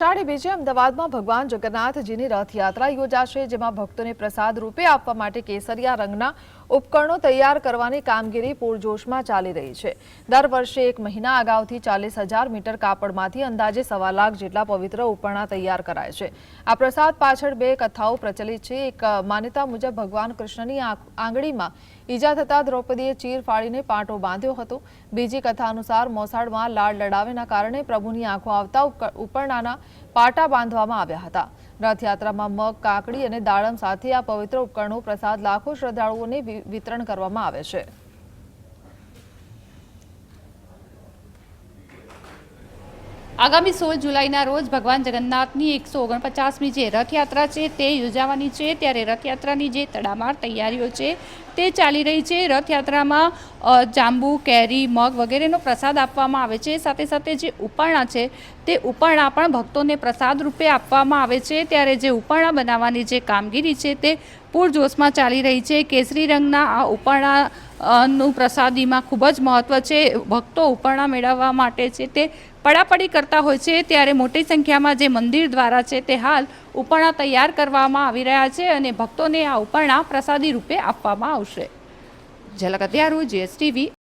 અષાઢી બીજે અમદાવાદમાં ભગવાન જગન્નાથજીની રથયાત્રા યોજાશે, જેમાં ભક્તોને પ્રસાદ રૂપે આપવા માટે કેસરિયા રંગના ઉપકરણો તૈયાર કરવાની કામગીરી પૂરજોશમાં ચાલી રહી છે। દર વર્ષે એક મહિના અગાઉથી 40,000 મીટર કાપડમાંથી અંદાજે 1.25 લાખ જેટલા પવિત્ર ઉપકરણો તૈયાર કરાય છે। આ પ્રસાદ પાછળ બે કથાઓ પ્રચલિત છે। એક માન્યતા મુજબ ભગવાન કૃષ્ણની આંગળીમાં ઈજા થતા દ્રૌપદીએ ચીર ફાડીને પાટો બાંધ્યો હતો। બીજી કથા અનુસાર મોસાળમાં લાડ લડાવેના કારણે પ્રભુની આંખો આવતા ઉપકરણના પાટા બાંધવામાં આવ્યા હતા। રથયાત્રામાં મગ, કાકડી અને દાડમ સાથે આ પવિત્ર ઉપકરણો પ્રસાદ લાખો શ્રદ્ધાળુઓને વિતરણ કરવામાં આવે છે। આગામી 16 જુલાઈના રોજ ભગવાન જગન્નાથની 149મી જે રથયાત્રા છે તે યોજાવાની છે। ત્યારે રથયાત્રાની જે તડામાર તૈયારીઓ છે તે ચાલી રહી છે। રથયાત્રામાં જાંબુ, કેરી, મગ વગેરેનો પ્રસાદ આપવામાં આવે છે। સાથે સાથે જે ઉપરણા છે તે ઉપરણા પણ ભક્તોને પ્રસાદ રૂપે આપવામાં આવે છે। ત્યારે જે ઉપરણા બનાવવાની જે કામગીરી છે તે પૂરજોશમાં ચાલી રહી છે। કેસરી રંગના આ ઉપરણા નું પ્રસાદીમાં ખૂબ જ મહત્વ છે। ભક્તો ઉપરણા મેળવવા માટે છે તે પડાપડી કરતા હોય છે। ત્યારે મોટી સંખ્યામાં જે મંદિર દ્વારા છે તે હાલ ઉપરણા તૈયાર કરવામાં આવી રહ્યા છે અને ભક્તોને આ ઉપરણા પ્રસાદી રૂપે આપવામાં આવશે। ઝલક અધ્યારું, GSTV।